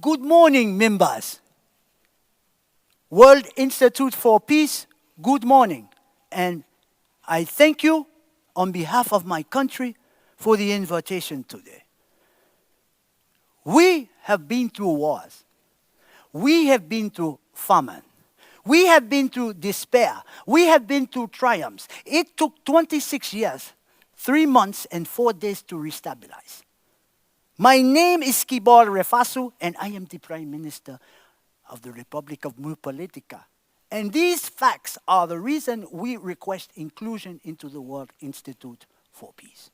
Good morning, members. World Institute for Peace, good morning. And I thank you on behalf of my country for the invitation today. We have been through wars. We have been through famine. We have been through despair. We have been through triumphs. It took 26 years, 3 months, and 4 days to restabilize. My name is Skibor Rafasu, and I am the Prime Minister of the Republic of MuPolitica. And these facts are the reason we request inclusion into the World Institute for Peace.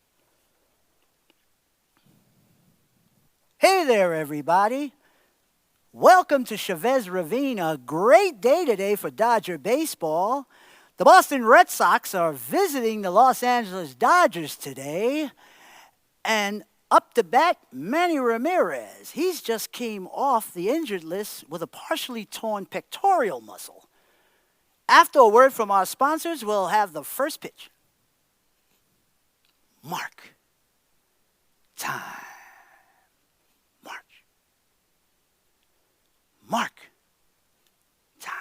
Hey there, everybody. Welcome to Chavez Ravine, a great day today for Dodger baseball. The Boston Red Sox are visiting the Los Angeles Dodgers today. And up to bat, Manny Ramirez. He's just came off the injured list with a partially torn pectoral muscle. After a word from our sponsors, we'll have the first pitch. Mark. Time. March. Mark. Time.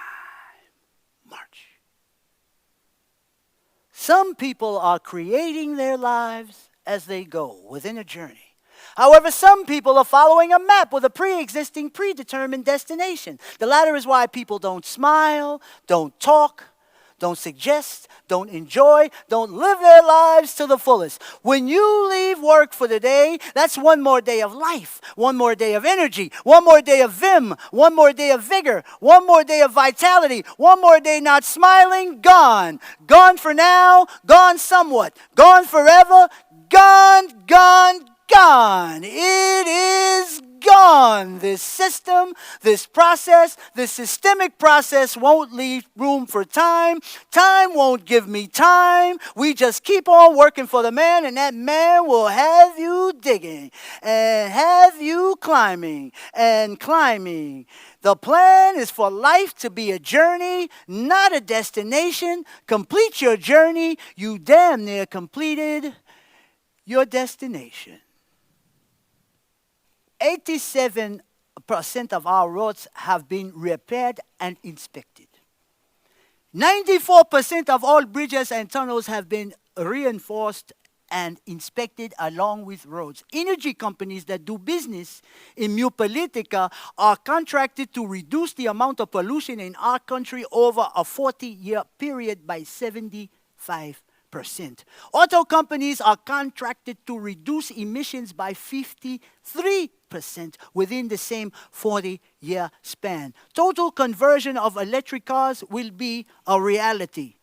March. Some people are creating their lives as they go within a journey. However, some people are following a map with a pre-existing, predetermined destination. The latter is why people don't smile, don't talk, don't suggest, don't enjoy, don't live their lives to the fullest. When you leave work for the day, that's one more day of life, one more day of energy, one more day of vim, one more day of vigor, one more day of vitality, one more day not smiling, gone. Gone for now, gone somewhat, gone forever, gone, gone, gone. It is gone. This system, this process, this systemic process won't leave room for time. Time won't give me time. We just keep on working for the man, and that man will have you digging and have you climbing and climbing. The plan is for life to be a journey, not a destination. Complete your journey. You damn near completed your destination. 87% of our roads have been repaired and inspected. 94% of all bridges and tunnels have been reinforced and inspected along with roads. Energy companies that do business in MuPolitica are contracted to reduce the amount of pollution in our country over a 40-year period by 75%. Auto companies are contracted to reduce emissions by 53% within the same 40-year span. Total conversion of electric cars will be a reality.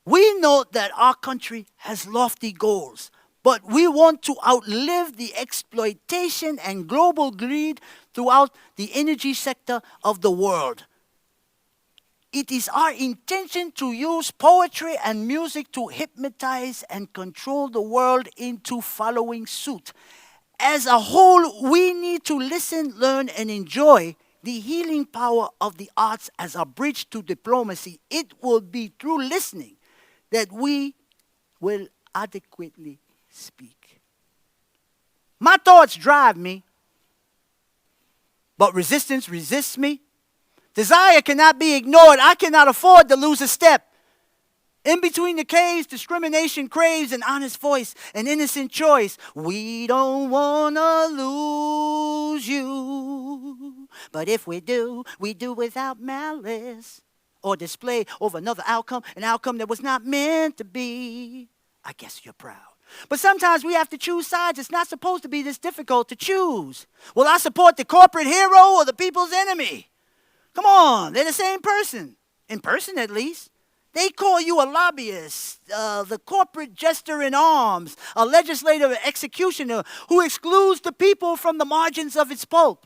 We know that our country has lofty goals, but we want to outlive the exploitation and global greed throughout the energy sector of the world. It is our intention to use poetry and music to hypnotize and control the world into following suit. As a whole, we need to listen, learn, and enjoy the healing power of the arts as a bridge to diplomacy. It will be through listening that we will adequately speak. My thoughts drive me, but resistance resists me. Desire cannot be ignored. I cannot afford to lose a step. In between the caves, discrimination craves an honest voice, an innocent choice. We don't want to lose you. But if we do without malice or display over another outcome, an outcome that was not meant to be. I guess you're proud. But sometimes we have to choose sides. It's not supposed to be this difficult to choose. Will I support the corporate hero or the people's enemy? Come on, they're the same person. In person, at least. They call you a lobbyist, the corporate jester in arms, a legislative executioner who excludes the people from the margins of its pulp.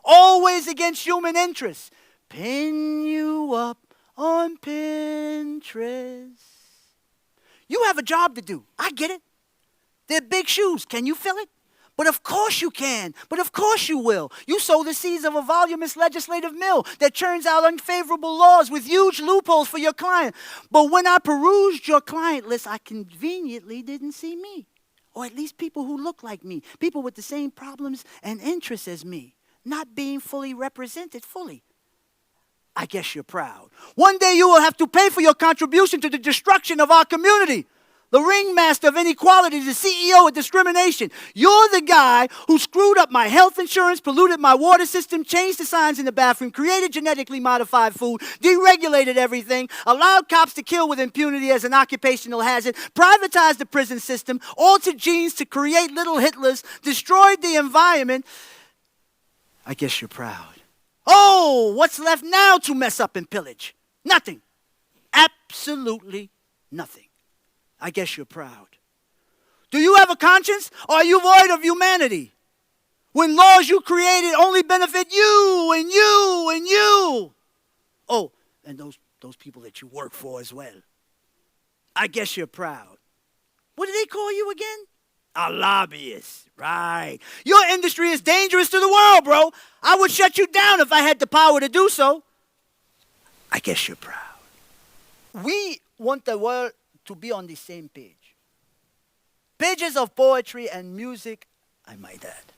Always against human interests. Pin you up on Pinterest. You have a job to do. I get it. They're big shoes. Can you fill it? But of course you can. But of course you will. You sow the seeds of a voluminous legislative mill that churns out unfavorable laws with huge loopholes for your client. But when I perused your client list, I conveniently didn't see me. Or at least people who look like me. People with the same problems and interests as me. not being fully represented fully. I guess you're proud. One day you will have to pay for your contribution to the destruction of our community. The ringmaster of inequality, the CEO of discrimination. You're the guy who screwed up my health insurance, polluted my water system, changed the signs in the bathroom, created genetically modified food, deregulated everything, allowed cops to kill with impunity as an occupational hazard, privatized the prison system, altered genes to create little Hitlers, destroyed the environment. I guess you're proud. Oh, what's left now to mess up and pillage? Nothing. Absolutely nothing. I guess you're proud. Do you have a conscience, or are you void of humanity? When laws you created only benefit you and you and you. Oh, and those people that you work for as well. I guess you're proud. What do they call you again? A lobbyist. Right. Your industry is dangerous to the world, bro. I would shut you down if I had the power to do so. I guess you're proud. We want the world to be on the same page. Pages of poetry and music, I might add.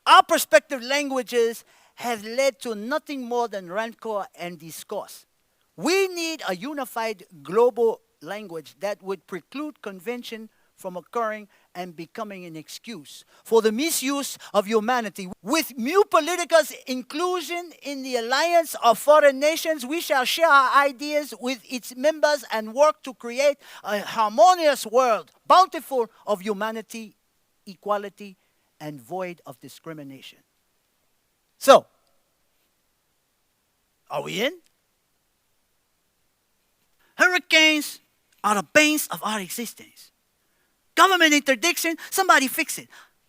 Our prospective languages have led to nothing more than rancor and discourse. We need a unified global language that would preclude convention from occurring and becoming an excuse for the misuse of humanity. With MuPolitica's inclusion in the alliance of foreign nations, we shall share our ideas with its members and work to create a harmonious world, bountiful of humanity, equality, and void of discrimination. So, are we in? Hurricanes are the bane of our existence. Government interdiction, somebody fix it.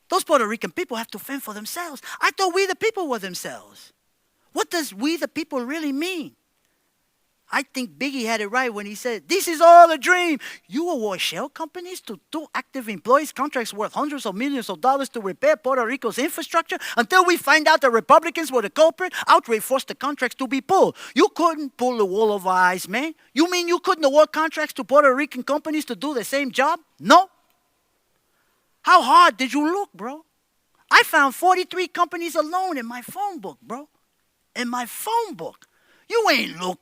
Those Puerto Rican people have to fend for themselves. I thought we the people were themselves. What does we the people really mean? I think Biggie had it right when he said, this is all a dream. You award shell companies to two active employees contracts worth hundreds of millions of dollars to repair Puerto Rico's infrastructure until we find out the Republicans were the culprit. Outright forced the contracts to be pulled. You couldn't pull the wool over our eyes, man. You mean you couldn't award contracts to Puerto Rican companies to do the same job? No. How hard did you look, bro? I found 43 companies alone in my phone book, bro. In my phone book. You ain't look,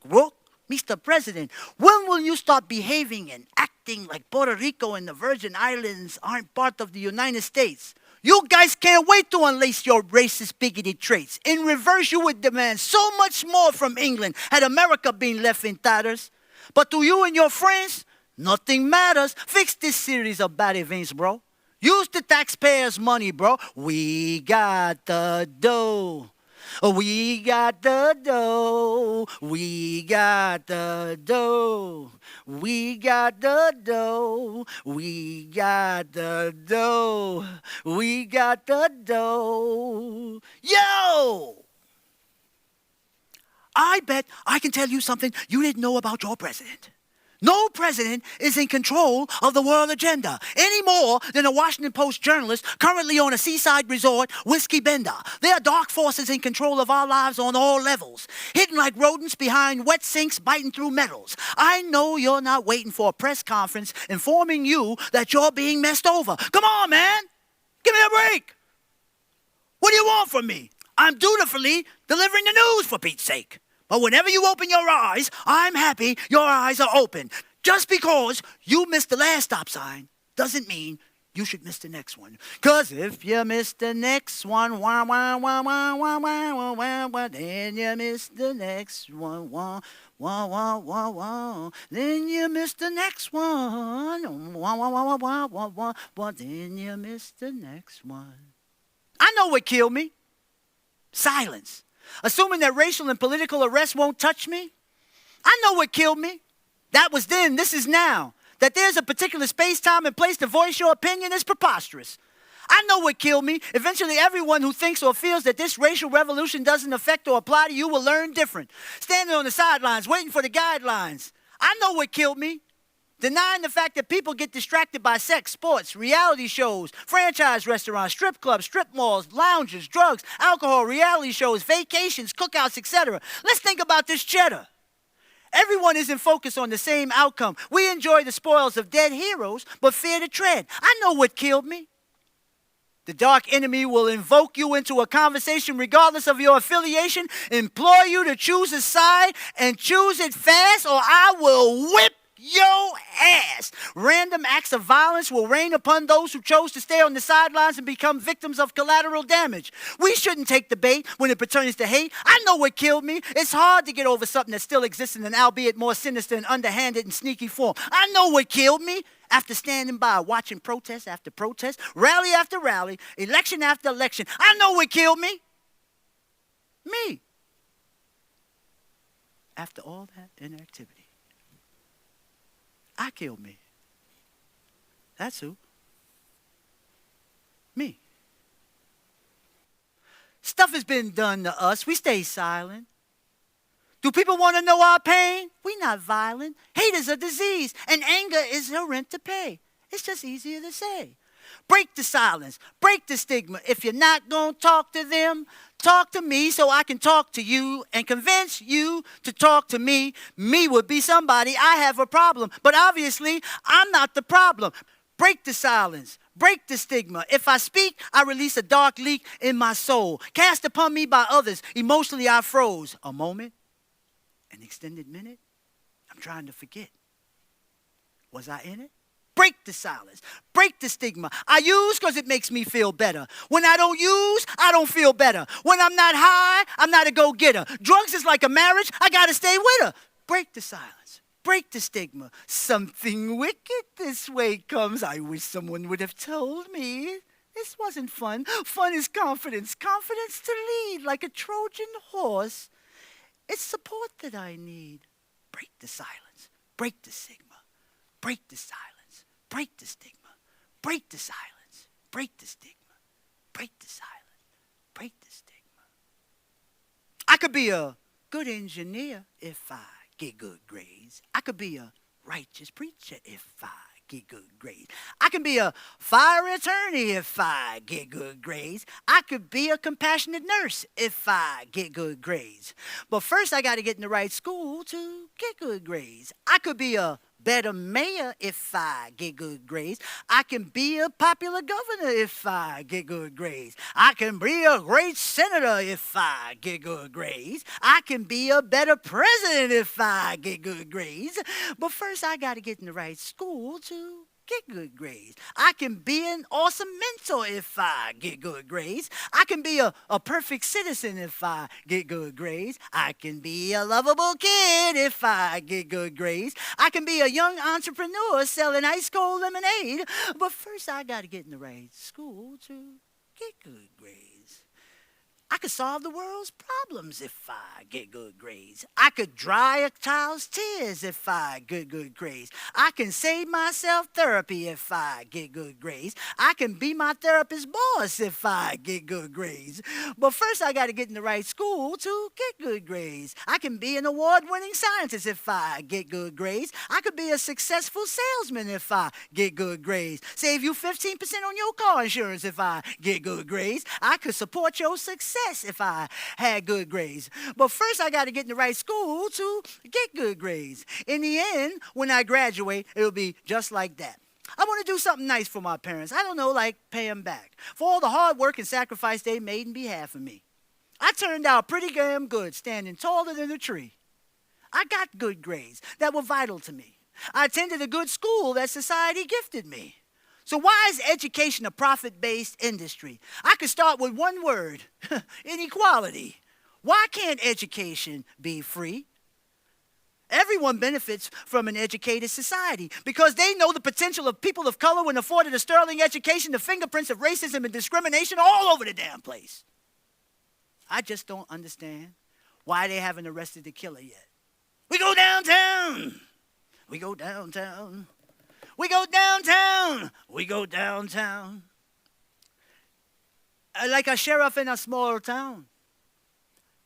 Mr. President. When will you start behaving and acting like Puerto Rico and the Virgin Islands aren't part of the United States? You guys can't wait to unleash your racist, bigoted traits. In reverse, you would demand so much more from England had America been left in tatters. But to you and your friends, nothing matters. Fix this series of bad events, bro. Use the taxpayers' money, bro. We got the dough. We got the dough. We got the dough. We got the dough. We got the dough. We got the dough. Yo! I bet I can tell you something you didn't know about your president. No president is in control of the world agenda any more than a Washington Post journalist currently on a seaside resort whiskey bender. There are dark forces in control of our lives on all levels, hidden like rodents behind wet sinks biting through metals. I know you're not waiting for a press conference informing you that you're being messed over. Come on, man. Give me a break. What do you want from me? I'm dutifully delivering the news, for Pete's sake. But whenever you open your eyes, I'm happy your eyes are open. Just because you missed the last stop sign doesn't mean you should miss the next one. Because if you miss the next one, wah, wah, wah, wah, wah, wah, wah, wah, wah, then you miss the next one, wah, wah, wah, wah, wah, then you miss the next one, wah, wah, wah, wah, wah, wah, wah, wah, then you miss the next one. I know what killed me. Silence. Assuming that racial and political arrest won't touch me. I know what killed me. That was then, this is now. That there's a particular space, time, and place to voice your opinion is preposterous. I know what killed me. Eventually, everyone who thinks or feels that this racial revolution doesn't affect or apply to you will learn different. Standing on the sidelines, waiting for the guidelines. I know what killed me. Denying the fact that people get distracted by sex, sports, reality shows, franchise restaurants, strip clubs, strip malls, lounges, drugs, alcohol, reality shows, vacations, cookouts, etc. Let's think about this cheddar. Everyone isn't focused on the same outcome. We enjoy the spoils of dead heroes, but fear the tread. I know what killed me. The dark enemy will invoke you into a conversation regardless of your affiliation, implore you to choose a side and choose it fast, or I will whip your ass. Random acts of violence will rain upon those who chose to stay on the sidelines and become victims of collateral damage. We shouldn't take the bait when it pertains to hate. I know what killed me. It's hard to get over something that still exists in an albeit more sinister and underhanded and sneaky form. I know what killed me. After standing by, watching protest after protest, rally after rally, election after election, I know what killed me. Me. After all that inactivity, I killed me. That's who. Me. Stuff has been done to us. We stay silent. Do people want to know our pain? We're not violent. Hate is a disease, and anger is her rent to pay. It's just easier to say. Break the silence. Break the stigma. If you're not going to talk to them, talk to me so I can talk to you and convince you to talk to me. Me would be somebody. I have a problem, but obviously I'm not the problem. Break the silence. Break the stigma. If I speak, I release a dark leak in my soul. Cast upon me by others. Emotionally, I froze. A moment. An extended minute? I'm trying to forget. Was I in it? Break the silence. Break the stigma. I use because it makes me feel better. When I don't use, I don't feel better. When I'm not high, I'm not a go-getter. Drugs is like a marriage. I got to stay with her. Break the silence. Break the stigma. Something wicked this way comes. I wish someone would have told me. This wasn't fun. Fun is confidence. Confidence to lead like a Trojan horse. It's support that I need. Break the silence. Break the stigma. Break the silence. Break the stigma. Break the silence. Break the stigma. Break the silence. Break the stigma. I could be a good engineer if I get good grades. I could be a righteous preacher if I get good grades. I can be a fire attorney if I get good grades. I could be a compassionate nurse if I get good grades. But first I got to get in the right school to get good grades. I could be a better mayor if I get good grades. I can be a popular governor if I get good grades. I can be a great senator if I get good grades. I can be a better president if I get good grades. But first I got to get in the right school to get good grades. I can be an awesome mentor if I get good grades. I can be a perfect citizen if I get good grades. I can be a lovable kid if I get good grades. I can be a young entrepreneur selling ice cold lemonade. But first I got to get in the right school to get good grades. I could solve the world's problems if I get good grades. I could dry a child's tears if I get good grades. I can save myself therapy if I get good grades. I can be my therapist's boss if I get good grades. But first I got to get in the right school to get good grades. I can be an award-winning scientist if I get good grades. I could be a successful salesman if I get good grades. Save you 15% on your car insurance if I get good grades. I could support your success if I had good grades. But first I got to get in the right school to get good grades. In the end, when I graduate, it'll be just like that. I want to do something nice for my parents. I don't know, like pay them back for all the hard work and sacrifice they made in behalf of me. I turned out pretty damn good, standing taller than a tree. I got good grades that were vital to me. I attended a good school that society gifted me. So why is education a profit-based industry? I could start with one word, inequality. Why can't education be free? Everyone benefits from an educated society because they know the potential of people of color when afforded a sterling education, the fingerprints of racism and discrimination all over the damn place. I just don't understand why they haven't arrested the killer yet. We go downtown. We go downtown. We go downtown. We go downtown. Like a sheriff in a small town.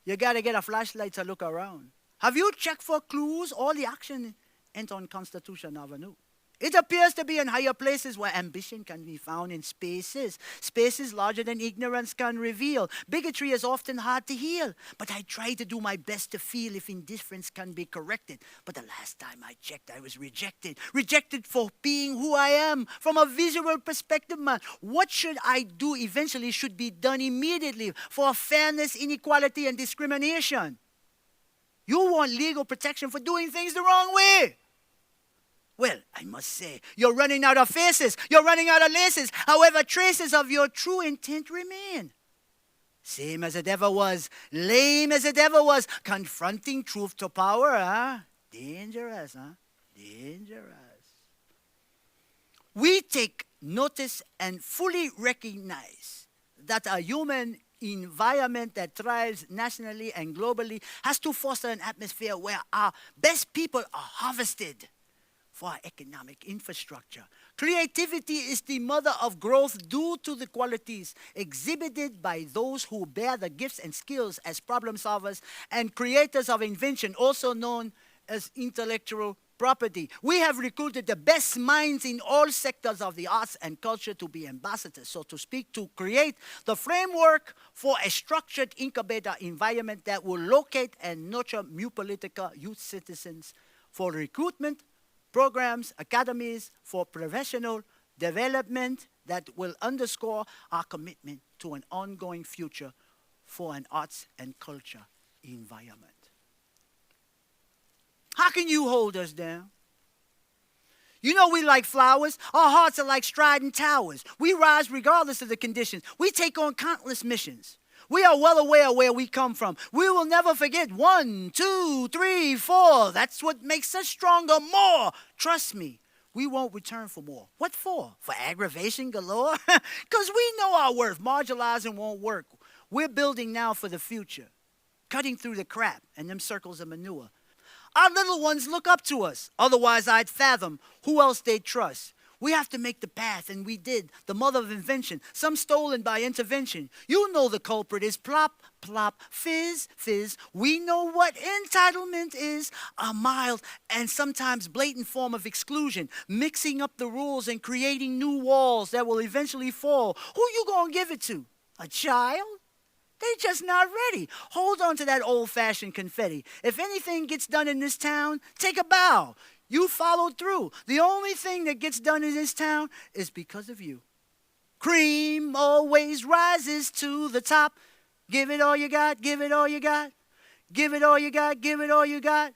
You got to get a flashlight to look around. Have you checked for clues? All the action ain't on Constitution Avenue. It appears to be in higher places where ambition can be found in spaces larger than ignorance can reveal. Bigotry is often hard to heal, but I try to do my best to feel if indifference can be corrected. But the last time I checked, I was rejected for being who I am. From a visual perspective, man, what should I do eventually should be done immediately for fairness, inequality, and discrimination. You want legal protection for doing things the wrong way. Well, I must say, you're running out of faces. You're running out of laces. However, traces of your true intent remain. Same as it ever was. Lame as it ever was. Confronting truth to power, huh? Dangerous, huh? Dangerous. We take notice and fully recognize that a human environment that thrives nationally and globally has to foster an atmosphere where our best people are harvested for our economic infrastructure. Creativity is the mother of growth due to the qualities exhibited by those who bear the gifts and skills as problem solvers and creators of invention, also known as intellectual property. We have recruited the best minds in all sectors of the arts and culture to be ambassadors, so to speak, to create the framework for a structured incubator environment that will locate and nurture MuPolitica youth citizens for recruitment, programs, academies for professional development that will underscore our commitment to an ongoing future for an arts and culture environment. How can you hold us down? You know we like flowers. Our hearts are like striding towers. We rise regardless of the conditions. We take on countless missions. We are well aware where we come from. We will never forget 1, 2, 3, 4. That's what makes us stronger. More. Trust me, we won't return for more. What for? For aggravation galore? Because we know our worth. Marginalizing won't work. We're building now for the future. Cutting through the crap and them circles of manure. Our little ones look up to us. Otherwise, I'd fathom who else they'd trust. We have to make the path, and we did. The mother of invention, some stolen by intervention. You know the culprit is plop, plop, fizz, fizz. We know what entitlement is. A mild and sometimes blatant form of exclusion. Mixing up the rules and creating new walls that will eventually fall. Who you gonna give it to? A child? They just not ready. Hold on to that old-fashioned confetti. If anything gets done in this town, take a bow. You followed through. The only thing that gets done in this town is because of you. Cream always rises to the top. Give it all you got, give it all you got. Give it all you got, give it all you got.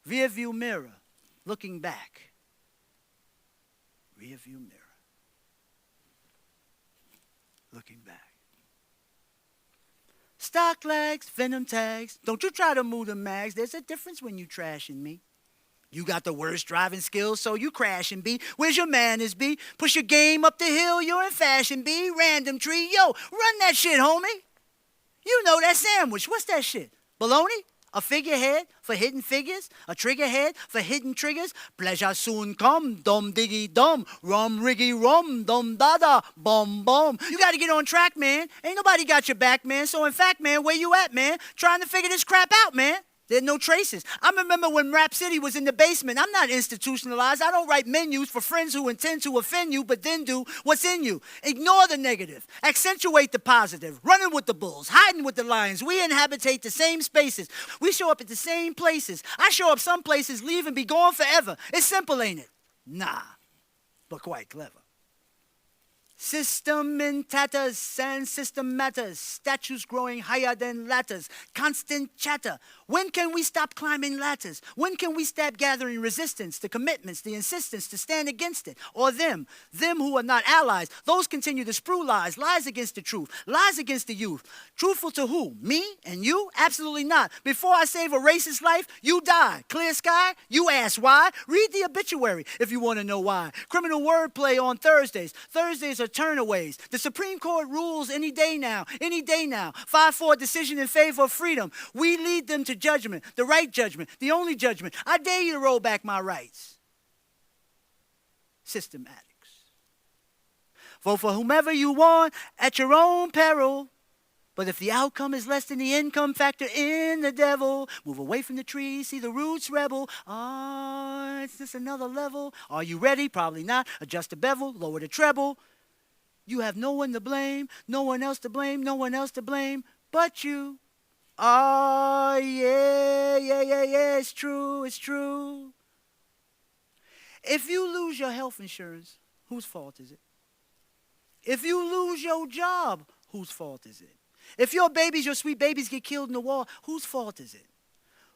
Rear view mirror, looking back. Rear view mirror, looking back. Stock legs, venom tags. Don't you try to move the mags. There's a difference when you trashing me. You got the worst driving skills, so you crashing, B. Where's your manners, B? Push your game up the hill, you're in fashion, B. Random tree, yo, run that shit, homie. You know that sandwich. What's that shit? Bologna? A figurehead for hidden figures? A triggerhead for hidden triggers? Pleasure soon come, dum diggy dum, rum riggy rum, dum dada, bum bum. You gotta get on track, man. Ain't nobody got your back, man. So in fact, man, where you at, man? Trying to figure this crap out, man. There are no traces. I remember when Rap City was in the basement. I'm not institutionalized. I don't write menus for friends who intend to offend you, but then do what's in you. Ignore the negative. Accentuate the positive. Running with the bulls. Hiding with the lions. We inhabitate the same spaces. We show up at the same places. I show up some places, leave and be gone forever. It's simple, ain't it? Nah, but quite clever. System in tatters, sand system matters, statues growing higher than ladders, constant chatter. When can we stop climbing ladders? When can we stop gathering resistance, the commitments, the insistence to stand against it? Or them who are not allies, those continue to sprue lies, lies against the truth, lies against the youth. Truthful to who? Me and you? Absolutely not. Before I save a racist life, you die. Clear sky? You ask why? Read the obituary if you want to know why. Criminal wordplay on Thursdays. Thursdays are turnaways. The Supreme Court rules any day now, 5-4 decision in favor of freedom. We lead them to judgment, the right judgment, the only judgment. I dare you to roll back my rights. Systematics. Vote for whomever you want at your own peril, But if the outcome is less than the income, factor in the devil. Move away from the trees, see the roots rebel. Ah, it's just another level. Are you ready? Probably not. Adjust the bevel, lower the treble. You have no one to blame, no one else to blame, no one else to blame but you. Ah, yeah, it's true, it's true. If you lose your health insurance, whose fault is it? If you lose your job, whose fault is it? If your babies, your sweet babies get killed in the war, whose fault is it?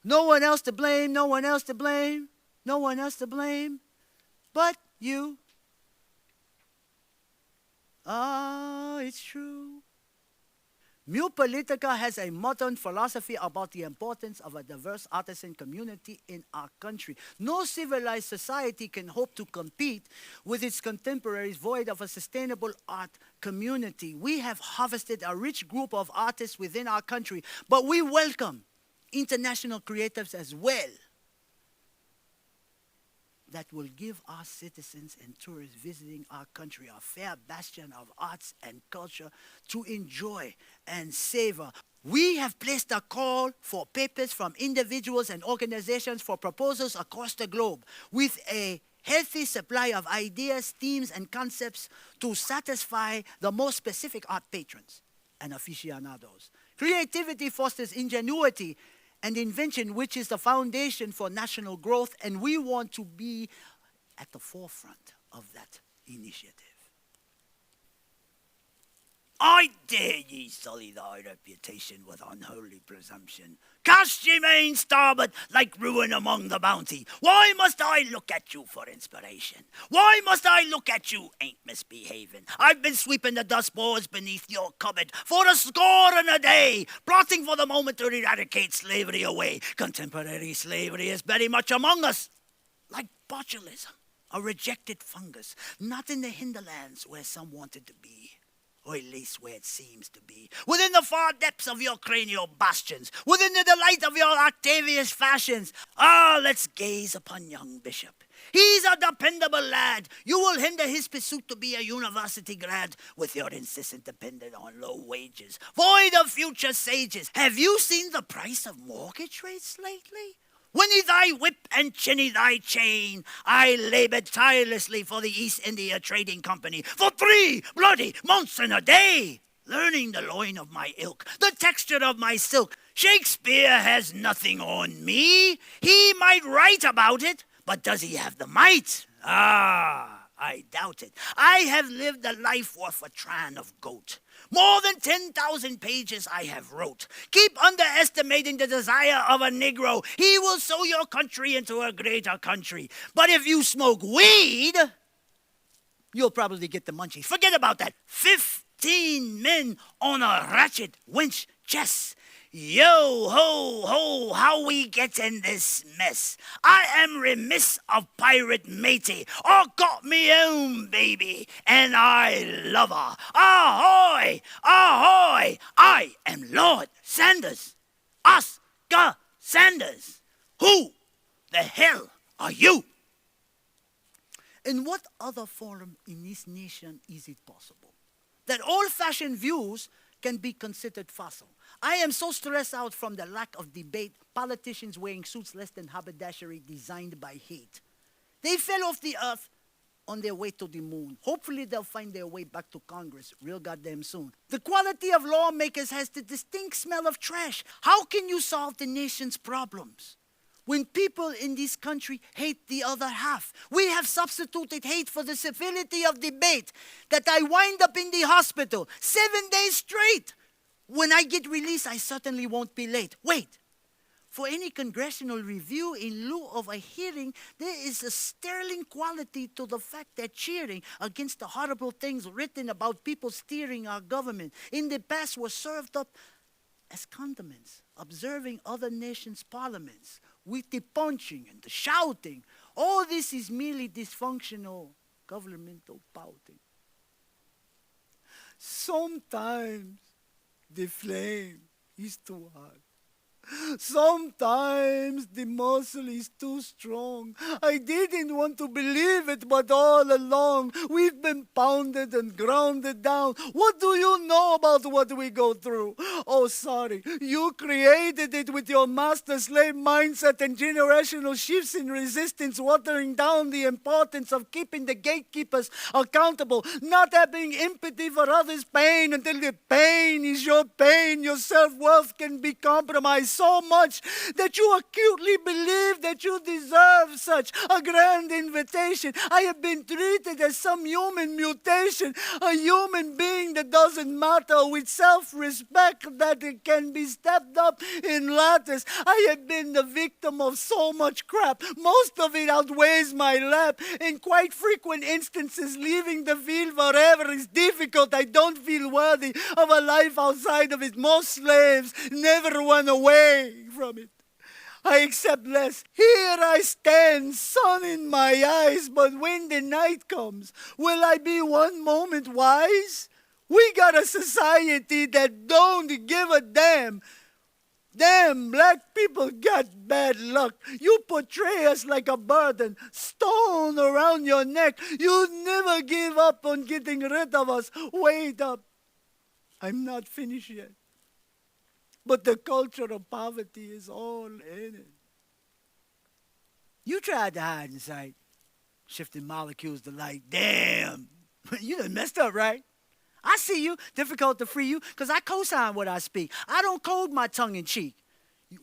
No one else to blame, no one else to blame, no one else to blame but you. Ah, it's true. MuPolitica has a modern philosophy about the importance of a diverse artisan community in our country. No civilized society can hope to compete with its contemporaries void of a sustainable art community. We have harvested a rich group of artists within our country, but we welcome international creatives as well that will give our citizens and tourists visiting our country a fair bastion of arts and culture to enjoy and savor. We have placed a call for papers from individuals and organizations for proposals across the globe with a healthy supply of ideas, themes, and concepts to satisfy the most specific art patrons and aficionados. Creativity fosters ingenuity and invention, which is the foundation for national growth, and we want to be at the forefront of that initiative. I dare ye sully thy reputation with unholy presumption. Cast ye main starboard like ruin among the bounty. Why must I look at you for inspiration? Why must I look at you ain't misbehaving? I've been sweeping the dust boards beneath your cupboard for a score and a day, plotting for the moment to eradicate slavery away. Contemporary slavery is very much among us, like botulism, a rejected fungus, not in the hinterlands where some wanted to be, or at least where it seems to be. Within the far depths of your cranial bastions, within the delight of your Octavius fashions. Ah, let's gaze upon young Bishop. He's a dependable lad. You will hinder his pursuit to be a university grad with your insistent dependent on low wages. Void of future sages. Have you seen the price of mortgage rates lately? Winnie thy whip and chinny thy chain. I labored tirelessly for the East India Trading Company for 3 bloody months and a day, learning the loin of my ilk, the texture of my silk. Shakespeare has nothing on me. He might write about it, but does he have the might? Ah, I doubt it. I have lived a life worth a tran of goat. More than 10,000 pages I have wrote. Keep underestimating the desire of a Negro. He will sew your country into a greater country. But if you smoke weed, you'll probably get the munchies. Forget about that. 15 men on a ratchet winch chest. Yo, ho, ho, how we get in this mess. I am remiss of pirate matey. Oh, got me own baby, and I love her. Ahoy, ahoy, I am Lord Sanders. Oscar Sanders. Who the hell are you? In what other forum in this nation is it possible that old-fashioned views can be considered fossil? I am so stressed out from the lack of debate, politicians wearing suits less than haberdashery designed by hate. They fell off the earth on their way to the moon. Hopefully they'll find their way back to Congress real goddamn soon. The quality of lawmakers has the distinct smell of trash. How can you solve the nation's problems when people in this country hate the other half? We have substituted hate for the civility of debate that I wind up in the hospital 7 days straight. When I get released, I certainly won't be late. Wait. For any congressional review in lieu of a hearing, there is a sterling quality to the fact that cheering against the horrible things written about people steering our government in the past was served up as condiments, observing other nations' parliaments with the punching and the shouting. All this is merely dysfunctional governmental pouting. Sometimes the flame is too hot. Sometimes the muscle is too strong. I didn't want to believe it, but all along we've been pounded and grounded down. What do you know about what we go through? Oh, sorry. You created it with your master-slave mindset and generational shifts in resistance, watering down the importance of keeping the gatekeepers accountable, not having empathy for others' pain until the pain is your pain. Your self-worth can be compromised so much that you acutely believe that you deserve such a grand invitation. I have been treated as some human mutation, a human being that doesn't matter, with self-respect that it can be stepped up in ladders. I have been the victim of so much crap. Most of it outweighs my lap. In quite frequent instances, leaving the field forever is difficult. I don't feel worthy of a life outside of it. Most slaves never run away from it. I accept less. Here I stand, sun in my eyes, but when the night comes, will I be one moment wise? We got a society that don't give a damn. Damn, black people got bad luck. You portray us like a burden, stone around your neck. You never give up on getting rid of us. Wait up. I'm not finished yet. But the culture of poverty is all in it. You tried to hide in sight, shifting molecules to light. Damn, you done messed up, right? I see you. Difficult to free you because I co-sign what I speak. I don't code my tongue in cheek.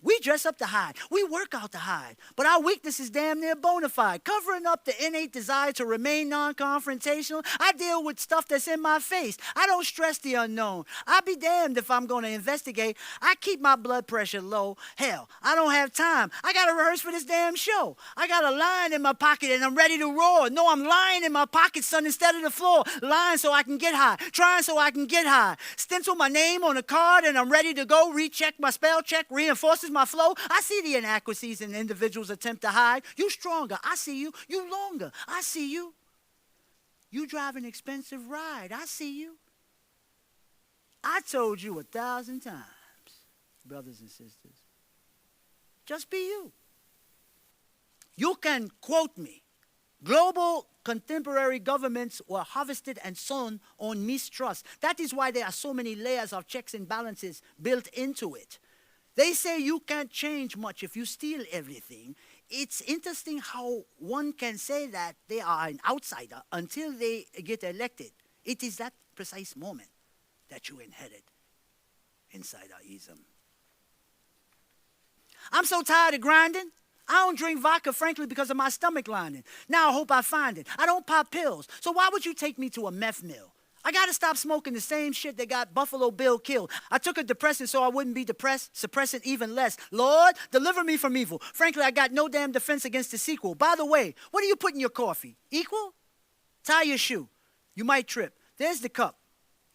We dress up to hide. We work out to hide. But our weakness is damn near bona fide. Covering up the innate desire to remain non-confrontational. I deal with stuff that's in my face. I don't stress the unknown. I'll be damned if I'm going to investigate. I keep my blood pressure low. Hell, I don't have time. I got to rehearse for this damn show. I got a line in my pocket and I'm ready to roar. No, I'm lying in my pocket, son, instead of the floor. Lying so I can get high. Trying so I can get high. Stencil my name on a card and I'm ready to go. Recheck my spell check. Reinforce my flow. I see the inadequacies in individuals' attempt to hide. You stronger. I see you. You longer. I see you. You drive an expensive ride. I see you. I told you 1,000 times, brothers and sisters, just be you. You can quote me. Global contemporary governments were harvested and sown on mistrust. That is why there are so many layers of checks and balances built into it. They say you can't change much if you steal everything. It's interesting how one can say that they are an outsider until they get elected. It is that precise moment that you inherit insiderism. I'm so tired of grinding. I don't drink vodka, frankly, because of my stomach lining. Now I hope I find it. I don't pop pills. So why would you take me to a meth mill? I got to stop smoking the same shit that got Buffalo Bill killed. I took a depressant so I wouldn't be depressed, suppressant even less. Lord, deliver me from evil. Frankly, I got no damn defense against the sequel. By the way, what do you put in your coffee? Equal? Tie your shoe. You might trip. There's the cup.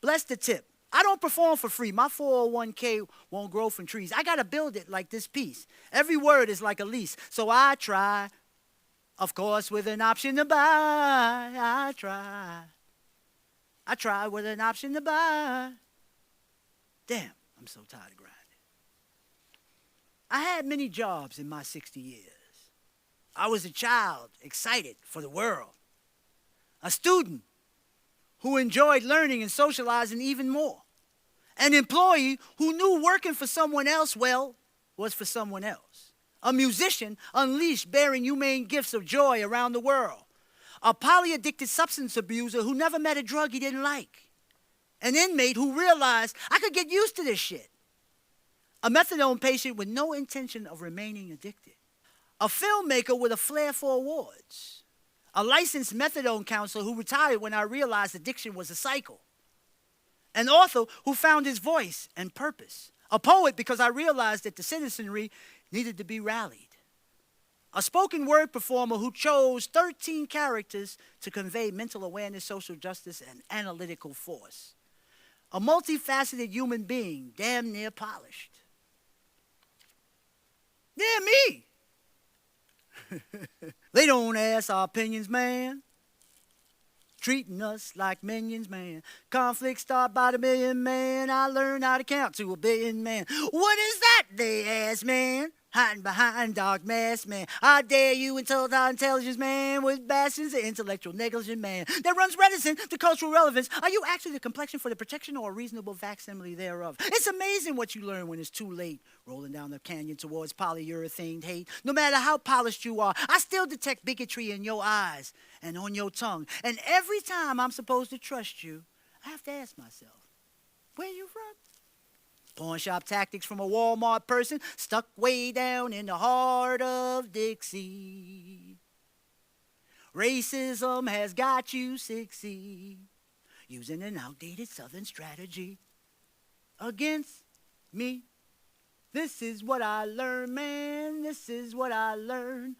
Bless the tip. I don't perform for free. My 401k won't grow from trees. I got to build it like this piece. Every word is like a lease. So I try, of course, with an option to buy. I try with an option to buy. Damn, I'm so tired of grinding. I had many jobs in my 60 years. I was a child, excited for the world. A student who enjoyed learning and socializing even more. An employee who knew working for someone else, well, was for someone else. A musician unleashed bearing humane gifts of joy around the world. A polyaddicted substance abuser who never met a drug he didn't like. An inmate who realized, I could get used to this shit. A methadone patient with no intention of remaining addicted. A filmmaker with a flair for awards. A licensed methadone counselor who retired when I realized addiction was a cycle. An author who found his voice and purpose. A poet because I realized that the citizenry needed to be rallied. A spoken word performer who chose 13 characters to convey mental awareness, social justice, and analytical force. A multifaceted human being, damn near polished. Yeah, me. They don't ask our opinions, man. treating us like minions, man. Conflict started by the million, man. I learned how to count to 1 billion, man. What is that, they ask, man? Hiding behind dark masks, man. I dare you insult our intelligence, man, with bastions of intellectual negligence, man, that runs reticent to cultural relevance. Are you actually the complexion for the protection or a reasonable facsimile thereof? It's amazing what you learn when it's too late, rolling down the canyon towards polyurethane hate. No matter how polished you are, I still detect bigotry in your eyes and on your tongue. And every time I'm supposed to trust you, I have to ask myself, where you from? Pawn shop tactics from a Walmart person stuck way down in the heart of Dixie. Racism has got you 60, using an outdated Southern strategy against me. This is what I learned, man. This is what I learned.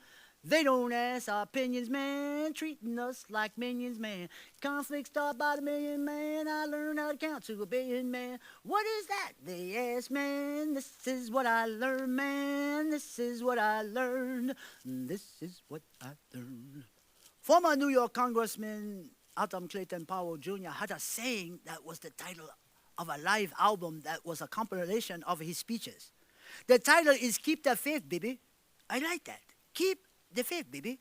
They don't ask our opinions, man, treating us like minions, man. Conflict started by the million, man. I learned how to count to 1 billion, man. What is that, they ask, man? This is what I learned, man. This is what I learned. This is what I learned. Former New York Congressman Alton Clayton Powell Jr. had a saying that was the title of a live album that was a compilation of his speeches. The title is Keep the Faith, Baby. I like that. Keep the faith, baby.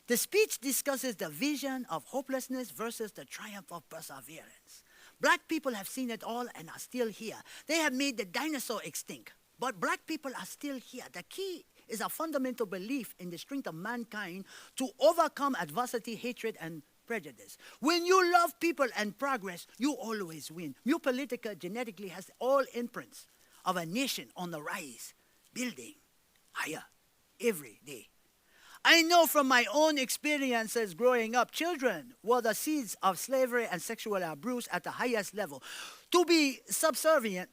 The speech discusses the vision of hopelessness versus the triumph of perseverance. Black people have seen it all and are still here. They have made the dinosaur extinct, but black people are still here. The key is a fundamental belief in the strength of mankind to overcome adversity, hatred, and prejudice. When you love people and progress, you always win. MuPolitica genetically has all imprints of a nation on the rise, building higher every day. I know from my own experiences growing up, children were the seeds of slavery and sexual abuse at the highest level. To be subservient,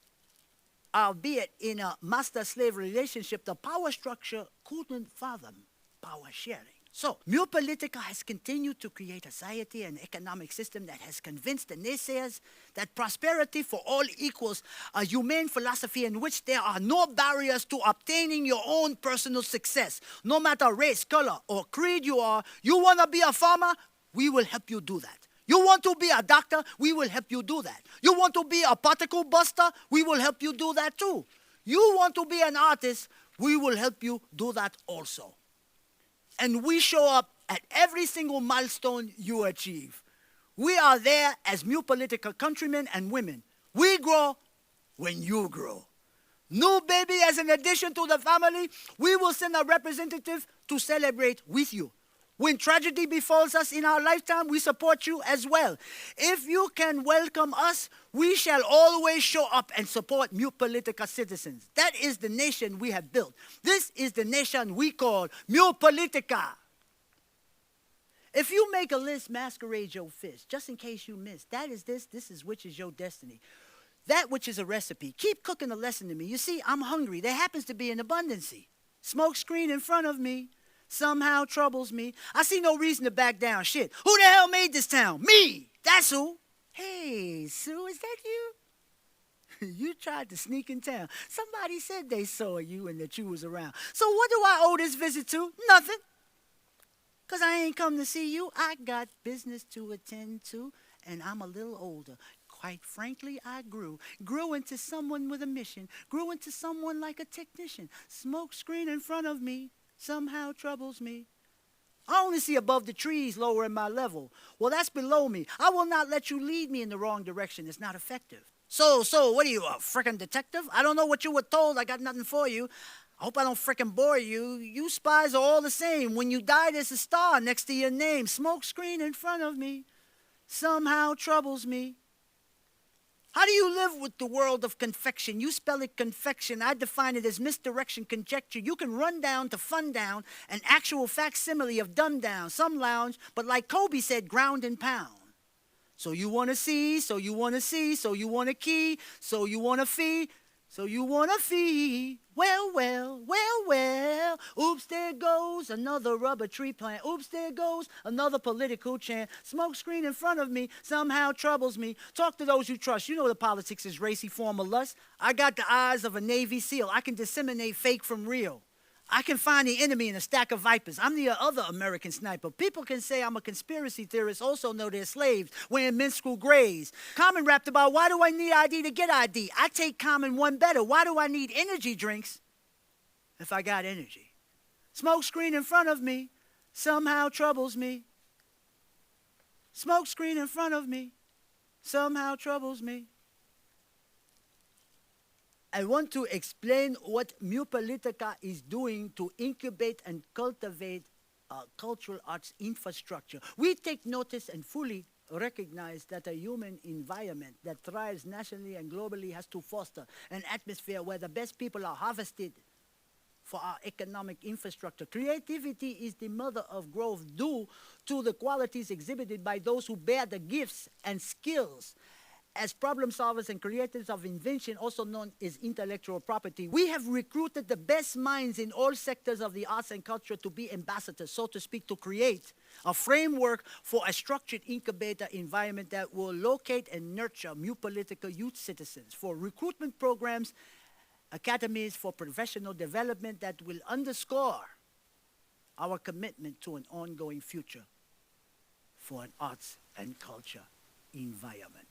albeit in a master-slave relationship, the power structure couldn't fathom power sharing. So, MuPolitica has continued to create a society and economic system that has convinced the naysayers that prosperity for all equals a humane philosophy in which there are no barriers to obtaining your own personal success. No matter race, color, or creed you are, you want to be a farmer? We will help you do that. You want to be a doctor? We will help you do that. You want to be a particle buster? We will help you do that too. You want to be an artist? We will help you do that also. And we show up at every single milestone you achieve. We are there as MuPolitica countrymen and women. We grow when you grow. New baby, as an addition to the family, we will send a representative to celebrate with you. When tragedy befalls us in our lifetime, we support you as well. If you can welcome us, we shall always show up and support MuPolitica citizens. That is the nation we have built. This is the nation we call MuPolitica. If you make a list, masquerade your fist, just in case you miss. That is this is which is your destiny. That which is a recipe. Keep cooking a lesson to me. You see, I'm hungry. There happens to be an abundancy. Smoke screen in front of me somehow troubles me. I see no reason to back down. Shit, who the hell made this town? Me! That's who. Hey, Sue, is that you? You tried to sneak in town. Somebody said they saw you and that you was around. So what do I owe this visit to? Nothing. Because I ain't come to see you. I got business to attend to, and I'm a little older. Quite frankly, I grew into someone with a mission, grew into someone like a technician. Smoke screen in front of me somehow troubles me. I only see above the trees lower in my level. Well, that's below me. I will not let you lead me in the wrong direction. It's not effective. So, what are you, a frickin' detective? I don't know what you were told. I got nothing for you. I hope I don't frickin' bore you. You spies are all the same. When you die, there's a star next to your name. Smoke screen in front of me somehow troubles me. How do you live with the world of confection? You spell it confection. I define it as misdirection, conjecture. You can run down to fun down, an actual facsimile of dumb down. Some lounge, but like Kobe said, ground and pound. So you want to see, so you want to see, so you want to key, so you want to fee, so you want to fee. Well, well, well, well. Oops, there goes another rubber tree plant. Oops, there goes another political chant. Smoke screen in front of me somehow troubles me. Talk to those you trust. You know the politics is racy form of lust. I got the eyes of a Navy SEAL. I can disseminate fake from real. I can find the enemy in a stack of vipers. I'm the other American sniper. People can say I'm a conspiracy theorist, also know they're slaves, wearing minstrel grays. Common rapped about, why do I need ID to get ID? I take Common one better. Why do I need energy drinks if I got energy? Smoke screen in front of me somehow troubles me. Smoke screen in front of me somehow troubles me. I want to explain what MuPolitica is doing to incubate and cultivate cultural arts infrastructure. We take notice and fully recognize that a human environment that thrives nationally and globally has to foster an atmosphere where the best people are harvested for our economic infrastructure. Creativity is the mother of growth due to the qualities exhibited by those who bear the gifts and skills as problem solvers and creators of invention, also known as intellectual property. We have recruited the best minds in all sectors of the arts and culture to be ambassadors, so to speak, to create a framework for a structured incubator environment that will locate and nurture MuPolitica youth citizens, for recruitment programs, academies for professional development that will underscore our commitment to an ongoing future for an arts and culture environment.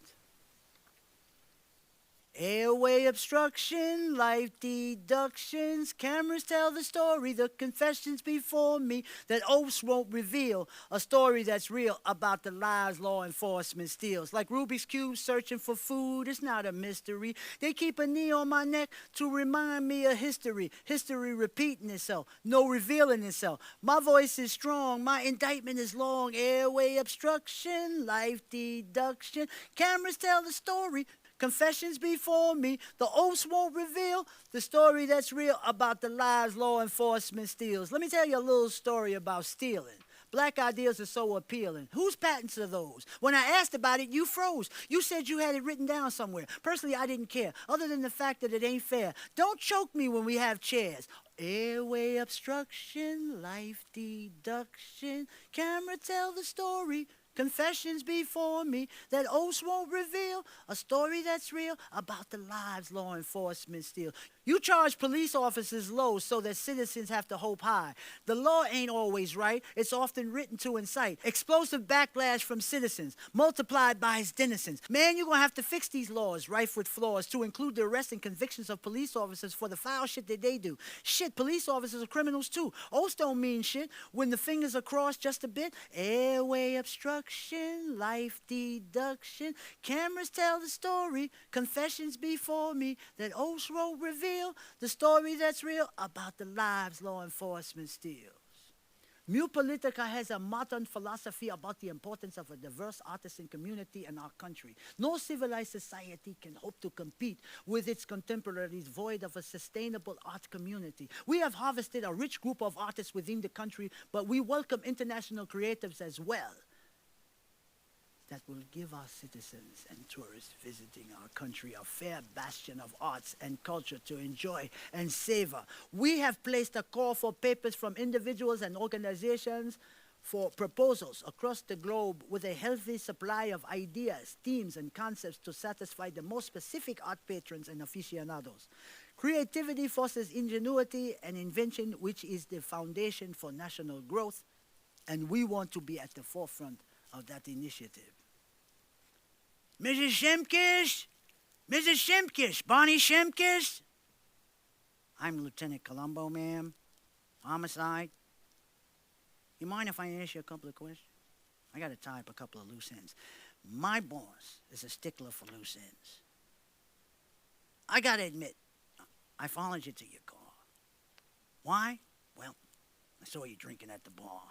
Airway obstruction, life deductions, cameras tell the story, the confessions before me that oaths won't reveal, a story that's real about the lives law enforcement steals. Like Rubik's Cube searching for food, it's not a mystery. They keep a knee on my neck to remind me of history, history repeating itself, no revealing itself. My voice is strong, my indictment is long. Airway obstruction, life deduction, cameras tell the story, confessions before me, the oaths won't reveal the story that's real about the lives law enforcement steals. Let me tell you a little story about stealing. Black ideas are so appealing. Whose patents are those? When I asked about it, you froze. You said you had it written down somewhere. Personally, I didn't care, other than the fact that it ain't fair. Don't choke me when we have chairs. Airway obstruction, life deduction, camera tell the story, confessions before me that oaths won't reveal, a story that's real about the lives law enforcement steal. You charge police officers low so that citizens have to hope high. The law ain't always right. It's often written to incite explosive backlash from citizens, multiplied by its denizens. Man, you're going to have to fix these laws, rife with flaws, to include the arrest and convictions of police officers for the foul shit that they do. Shit, police officers are criminals too. Oaths don't mean shit when the fingers are crossed just a bit. Airway obstruction, life deduction, cameras tell the story, confessions before me that oaths won't reveal, the story that's real about the lives law enforcement steals. MuPolitica has a modern philosophy about the importance of a diverse artisan community in our country. No civilized society can hope to compete with its contemporaries void of a sustainable art community. We have harvested a rich group of artists within the country, but we welcome international creatives as well that will give our citizens and tourists visiting our country a fair bastion of arts and culture to enjoy and savor. We have placed a call for papers from individuals and organizations for proposals across the globe with a healthy supply of ideas, themes, and concepts to satisfy the most specific art patrons and aficionados. Creativity fosters ingenuity and invention, which is the foundation for national growth, and we want to be at the forefront of that initiative. Mrs. Shemkish? Mrs. Shemkish? Bonnie Shemkish? I'm Lieutenant Colombo, ma'am. Homicide. You mind if I ask you a couple of questions? I got to tie up a couple of loose ends. My boss is a stickler for loose ends. I got to admit, I followed you to your car. Why? Well, I saw you drinking at the bar.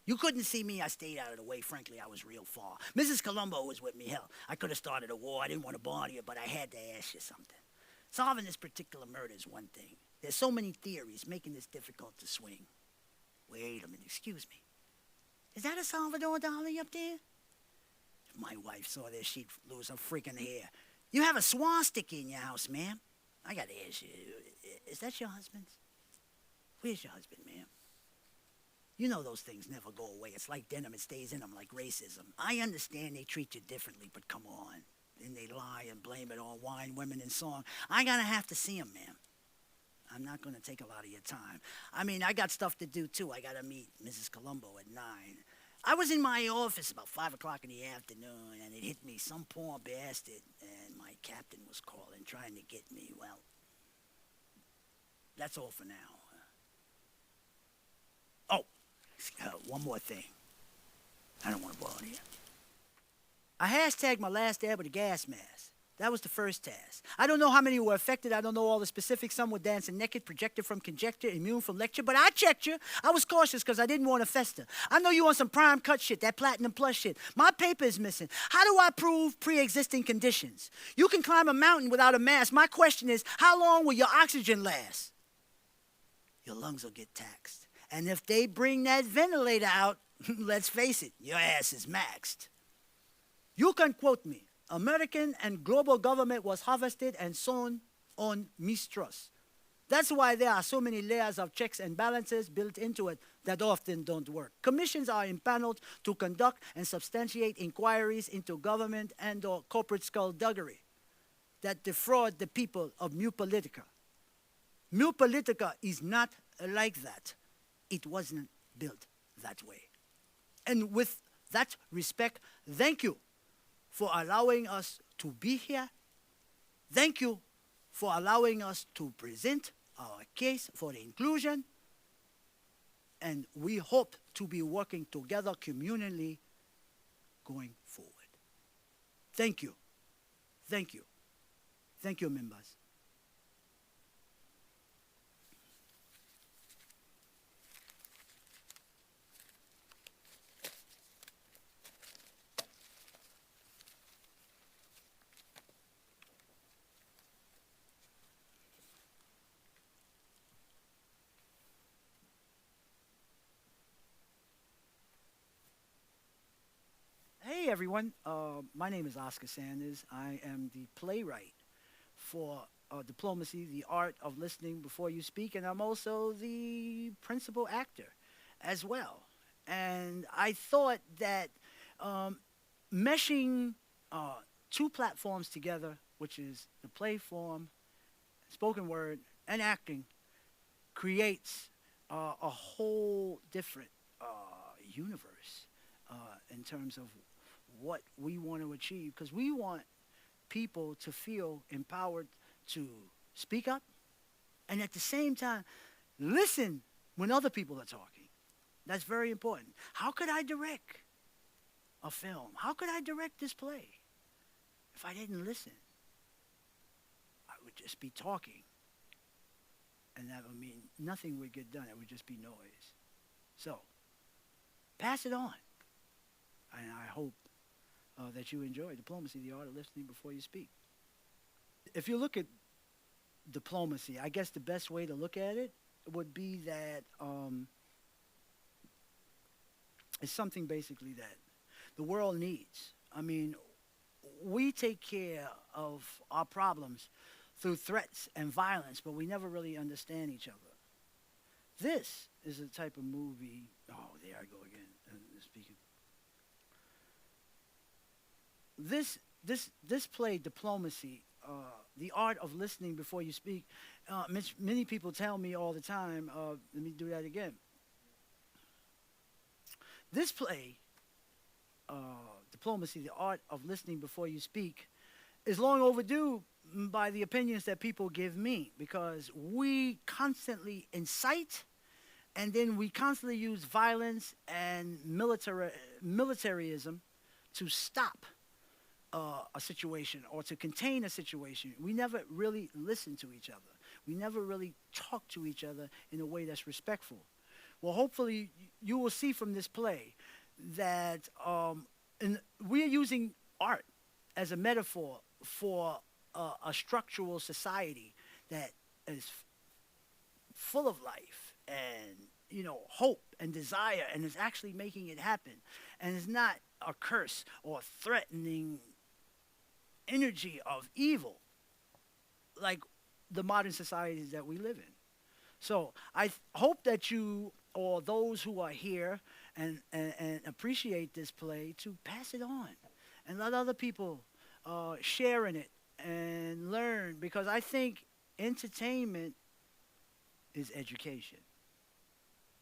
You couldn't see me. I stayed out of the way. Frankly, I was real far. Mrs. Colombo was with me. Hell, I could have started a war. I didn't want to bother you, but I had to ask you something. Solving this particular murder is one thing. There's so many theories making this difficult to swing. Wait a minute. Excuse me. Is that a Salvador Dali up there? If my wife saw this, she'd lose her freaking hair. You have a swastika in your house, ma'am. I got to ask you, is that your husband's? Where's your husband, ma'am? You know those things never go away. It's like denim, it stays in them like racism. I understand they treat you differently, but come on. Then they lie and blame it on wine, women, and song. I gotta have to see him, ma'am. I'm not going to take a lot of your time. I mean, I got stuff to do too. I got to meet Mrs. Colombo at 9. I was in my office about 5 o'clock in the afternoon, and it hit me. Some poor bastard, and my captain was calling, trying to get me. Well, that's all for now. Oh, one more thing. I don't want to bother you. I hashtagged my last dab with a gas mask. That was the first task. I don't know how many were affected. I don't know all the specifics. Some were dancing naked, projected from conjecture, immune from lecture. But I checked you. I was cautious because I didn't want to fester. I know you want some prime cut shit, that platinum plus shit. My paper is missing. How do I prove pre-existing conditions? You can climb a mountain without a mask. My question is, how long will your oxygen last? Your lungs will get taxed. And if they bring that ventilator out, let's face it, your ass is maxed. You can quote me. American and global government was harvested and sown on mistrust. That's why there are so many layers of checks and balances built into it that often don't work. Commissions are impaneled to conduct and substantiate inquiries into government and or corporate skullduggery that defraud the people of MuPolitica. MuPolitica is not like that. It wasn't built that way. And with that respect, thank you for allowing us to be here. Thank you for allowing us to present our case for the inclusion. And we hope to be working together communally going forward. Thank you. Thank you. Thank you, members. Hey everyone, my name is Oscar Sanders. I am the playwright for Diplomacy, the Art of Listening Before You Speak, and I'm also the principal actor as well. And I thought that meshing two platforms together, which is the play form, spoken word, and acting, creates a whole different universe in terms of what we want to achieve, because we want people to feel empowered to speak up and at the same time listen when other people are talking. That's very important. How could I direct a film? How could I direct this play if I didn't listen? I would just be talking, and that would mean nothing would get done. It would just be noise. So pass it on, and I hope that you enjoy Diplomacy, the Art of Listening Before You Speak. If you look at diplomacy, I guess the best way to look at it would be that it's something basically that the world needs. I mean, we take care of our problems through threats and violence, but we never really understand each other. This is a type of movie. Oh, there I go again. Speaking. This play, Diplomacy, the Art of Listening Before You Speak. Many people tell me all the time. Let me do that again. This play, Diplomacy, the Art of Listening Before You Speak, is long overdue by the opinions that people give me, because we constantly incite, and then we constantly use violence and militarism to stop a situation or to contain a situation. We never really listen to each other. We never really talk to each other in a way that's respectful. Well, hopefully you will see from this play that we are using art as a metaphor for a structural society that is full of life and, you know, hope and desire, and is actually making it happen, and is not a curse or threatening energy of evil like the modern societies that we live in. So I hope that you, or those who are here and appreciate this play, to pass it on and let other people share in it and learn, because I think entertainment is education.